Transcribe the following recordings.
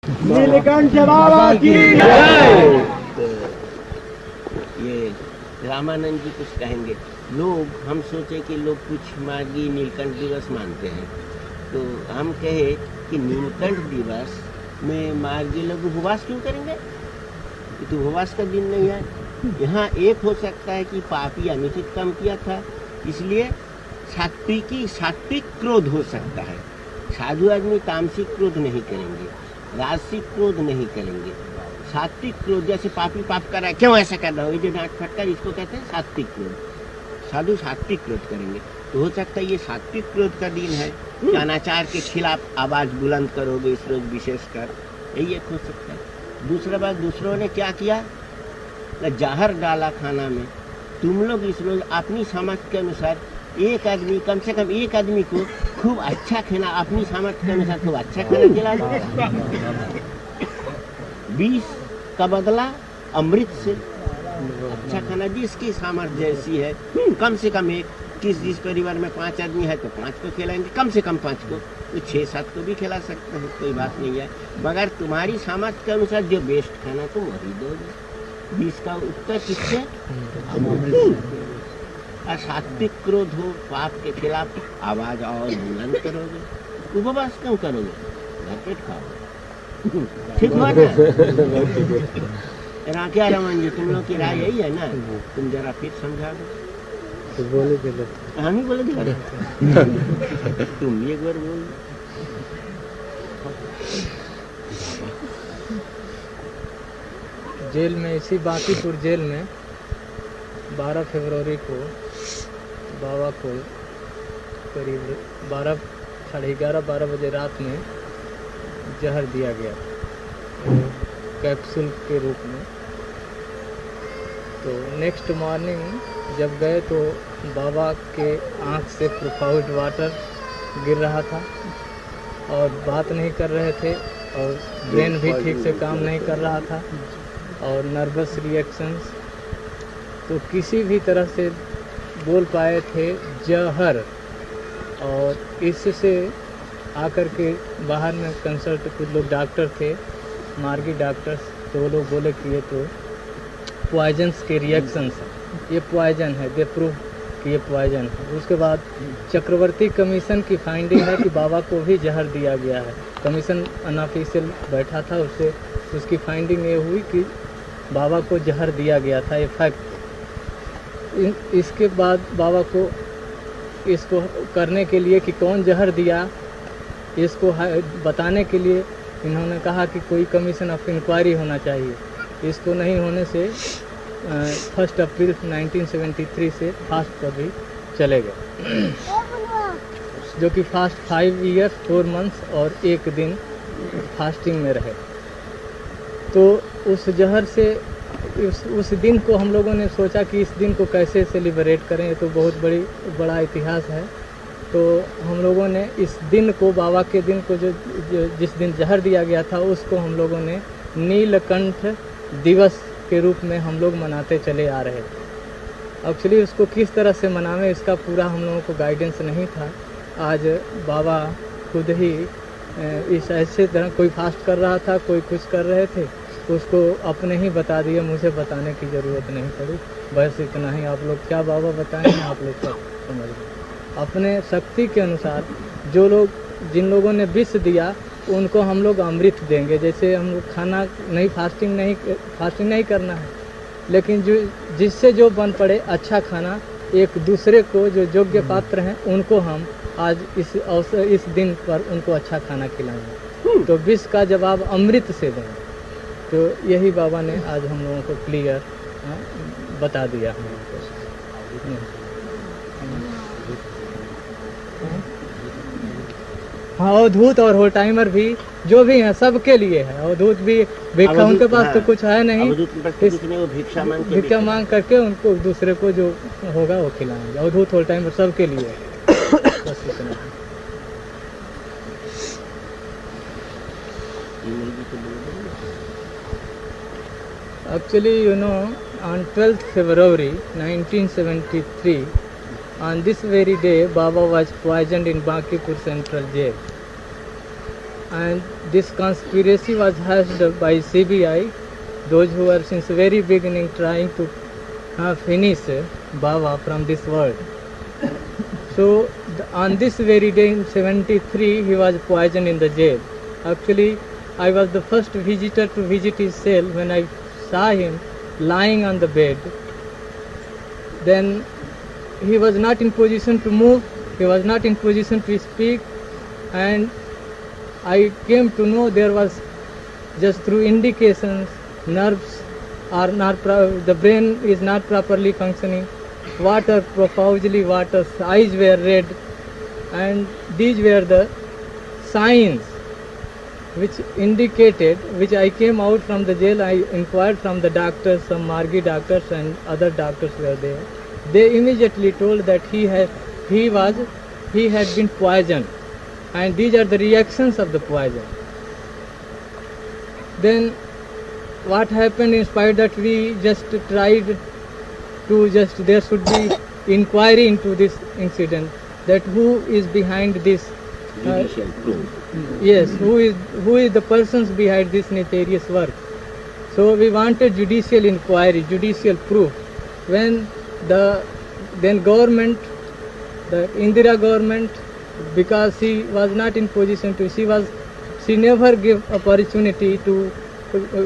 नीलकंठ बाबा की ये रामानंद जी कुछ कहेंगे। लोग हम सोचे कि लोग कुछ मार्गी नीलकंठ दिवस मानते हैं, तो हम कहे कि नीलकंठ दिवस में मार्गी लोग उपवास क्यों करेंगे? ये तो उपवास का दिन नहीं है। यहाँ एक हो सकता है कि पापी अनुचित काम किया था, इसलिए सात्विक क्रोध हो सकता है। साधु आदमी तामसिक क्रोध नहीं करेंगे, राजसिक क्रोध नहीं करेंगे। सात्विक क्रोध, जैसे पापी पाप कर रहा है, क्यों ऐसा कर रहा हो, ये जो डांट फटकार, इसको कहते हैं सात्विक क्रोध। साधु सात्विक क्रोध करेंगे। तो हो सकता है ये सात्विक क्रोध का दिन है कि अनाचार के खिलाफ आवाज बुलंद करोगे इस रोज विशेषकर, यही एक हो सकता है। दूसरा बात, दूसरों ने क्या किया, जहर डाला खाना में। तुम लोग इस रोज अपनी समझ के अनुसार एक आदमी, कम से कम एक आदमी को खूब अच्छा खाना, अपनी सामर्थ्य के अनुसार खूब अच्छा खाना खिला दो। 20 का बदला अमृत से। अच्छा खाना जिसकी सामर्थ्य जैसी है, कम से कम एक, जिस परिवार में 5 आदमी है तो 5 को खिलाएंगे, कम से कम 5 को, तो 6-7 को भी खिला सकते हैं, कोई बात नहीं है। मगर तुम्हारी सामर्थ्य के अनुसार जो बेस्ट खाना तुम वही दोगे। 20 का उत्तर किससे? और सात्विक क्रोध हो, पाप के खिलाफ आवाज और बुलंद करोगे। उपवास क्यों करोगे? भरपेट खाओ। ठीक हुआ ना? क्या रमन जी, तुम लोग की राय यही है ना? तुम जरा फिर समझा दो। बोले हम ही बोले दिखा तुम भी एक बार बोल। जेल में, इसी बांकीपुर जेल में 12 फरवरी को बाबा को करीब 11:30-12 बजे रात में जहर दिया गया कैप्सूल के रूप में। तो नेक्स्ट मॉर्निंग जब गए तो बाबा के आँख से प्रोफाउंड वाटर गिर रहा था और बात नहीं कर रहे थे, और ब्रेन भी ठीक से काम नहीं कर रहा था, और नर्वस रिएक्शंस, तो किसी भी तरह से बोल पाए थे जहर। और इससे आकर के बाहर में कंसल्ट कुछ लोग डॉक्टर थे, मार्गी डॉक्टर्स, तो वो लोग बोले कि ये तो पॉइजन्स के रिएक्शंस हैं, ये पॉइजन है, दे प्रूव कि ये पॉइजन है। उसके बाद चक्रवर्ती कमीशन की फाइंडिंग है कि बाबा को भी जहर दिया गया है। कमीशन अनऑफिशियल बैठा था, उससे उसकी फाइंडिंग ये हुई कि बाबा को जहर दिया गया था, ये फैक्ट। इसके बाद बाबा को इसको करने के लिए कि कौन जहर दिया, इसको बताने के लिए इन्होंने कहा कि कोई कमीशन ऑफ इंक्वायरी होना चाहिए। इसको नहीं होने से 1 अप्रैल 1973 से फास्ट पर भी चले गए, जो कि फास्ट 5 ईयर्स 4 मंथ्स और 1 दिन फास्टिंग में रहे। तो उस जहर से उस दिन को हम लोगों ने सोचा कि इस दिन को कैसे सेलिब्रेट करें, ये तो बहुत बड़ा इतिहास है। तो हम लोगों ने इस दिन को, बाबा के दिन को, जो जिस दिन जहर दिया गया था, उसको हम लोगों ने नीलकंठ दिवस के रूप में हम लोग मनाते चले आ रहे थे। एक्चुअली उसको किस तरह से मनावें, इसका पूरा हम लोगों को गाइडेंस नहीं था। आज बाबा खुद ही इस ऐसे तरह, कोई फास्ट कर रहा था, कोई कुछ कर रहे थे, उसको अपने ही बता दिए, मुझे बताने की ज़रूरत नहीं पड़ी। बस इतना ही, आप लोग क्या बाबा बताएंगे, आप लोग सब समझ लें। अपने शक्ति के अनुसार जिन लोगों ने विष दिया, उनको हम लोग अमृत देंगे। जैसे हम लोग खाना नहीं, फास्टिंग नहीं करना है, लेकिन जिससे जो बन पड़े अच्छा खाना, एक दूसरे को जो योग्य पात्र हैं उनको हम आज इस दिन पर उनको अच्छा खाना खिलाएंगे। तो विष का जवाब अमृत से देंगे। तो यही बाबा ने आज हम लोगों को क्लियर बता दिया। हाँ, अवधूत और होल टाइमर भी जो भी हैं सबके लिए है। अवधूत भी भिक्षा, उनके पास तो कुछ है नहीं, भिक्षा मांग करके उनको दूसरे को जो होगा वो खिलाएंगे। अवधूत होल टाइमर सबके लिए बस इतना। Actually, you know, on 12th February 1973, on this very day, Baba was poisoned in Bankipur Central Jail. and this conspiracy was hatched by CBI, those who were since very beginning trying to finish Baba from this world. So on this very day in 73 he was poisoned in the jail. Actually I was the first visitor to visit his cell. When I saw him lying on the bed, then he was not in position to move, he was not in position to speak, and I came to know there was just through indications nerves are not the brain is not properly functioning, water profusely water, eyes were red, and these were the signs which indicated, which I came out from the jail, I inquired from the doctors, some Margi doctors and other doctors were there. They immediately told that he had been poisoned, and these are the reactions of the poison. Then what happened, in spite that we just tried to there should be inquiry into this incident, that who is behind this Judicial proof. yes, who is the persons behind this nefarious work. So we wanted judicial inquiry, judicial proof. When then government, the Indira government, because she was not in position to, she never gave opportunity to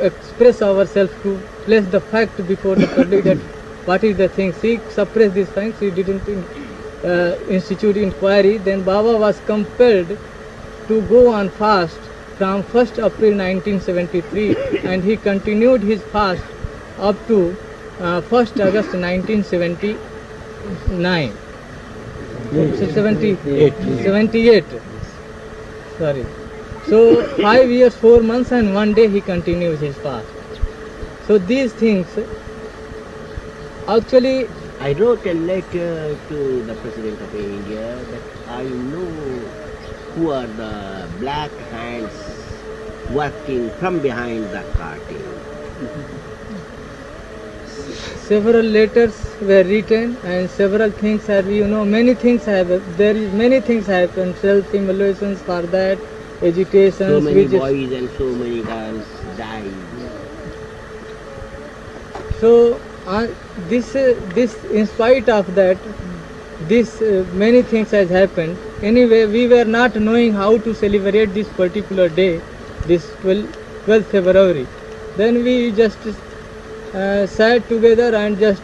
express ourselves, to place the fact before the public that what is the thing. She suppressed this fact, she didn't institute inquiry. Then Baba was compelled to go on fast from 1st April 1973 and he continued his fast up to 1st August 1979. 78. Sorry. So 5 years, 4 months and 1 day he continues his fast. So these things actually, I wrote a letter to the President of India that I know who are the black hands working from behind the curtain. several letters were written and several things have, many things have, many things happen, self-emulations for that, agitations. So many boys and so many girls died. So this in spite of that, many things has happened. Anyway, we were not knowing how to celebrate this particular day, this 12th February. Then we just sat together and just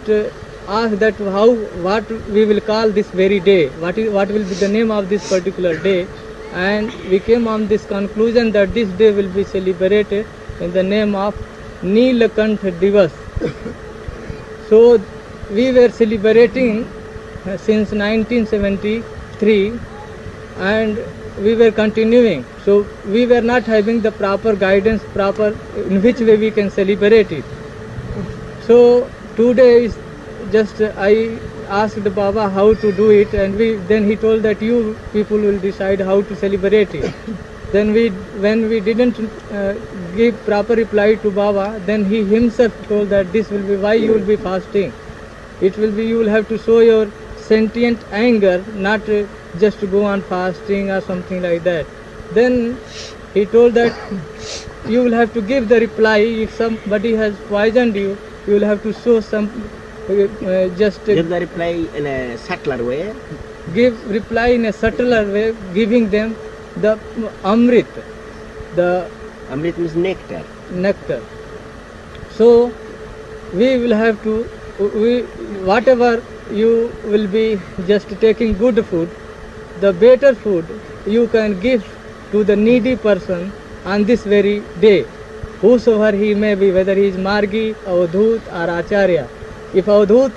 asked that what we will call this very day, what will be the name of this particular day, and we came on this conclusion that this day will be celebrated in the name of Neelakantha Divas. So we were celebrating since 1973 and we were continuing. So we were not having the proper guidance, in which way we can celebrate it. So today is just I asked Baba how to do it, and then he told that you people will decide how to celebrate it. Then when we didn't give proper reply to Baba, then he himself told that this will be why you will be fasting. It will be, you will have to show your sentient anger, not just to go on fasting or something like that. Then he told that you will have to give the reply. If somebody has poisoned you, you will have to show some Give the reply in a subtler way. Give reply in a subtler way, giving them the Amrit. The Amrit means nectar. Nectar. So we will have to, whatever you will be just taking good food, the better food you can give to the needy person on this very day, whosoever he may be, whether he is Margi, Avadhut or Acharya. If Avadhut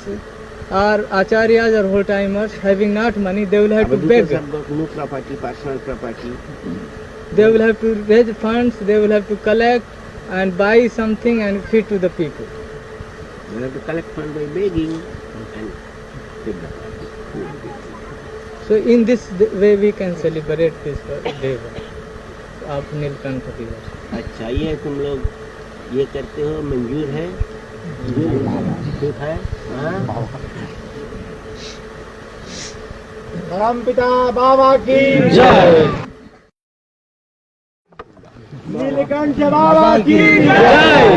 or Acharyas or whole timers having not money, they will have to beg. Have got no property, personal property. They will have to raise funds, they will have to collect and buy something and feed to the people. They have to collect funds by begging and feed the party. So in this way we can celebrate this day of Neelkanth दिवस. अच्छा, ये तुम लोग ये करते हो, मंजूर है? ठीक है? हाँ? परमपिता बाबा की जय। नीलकंठ बाबा की जय।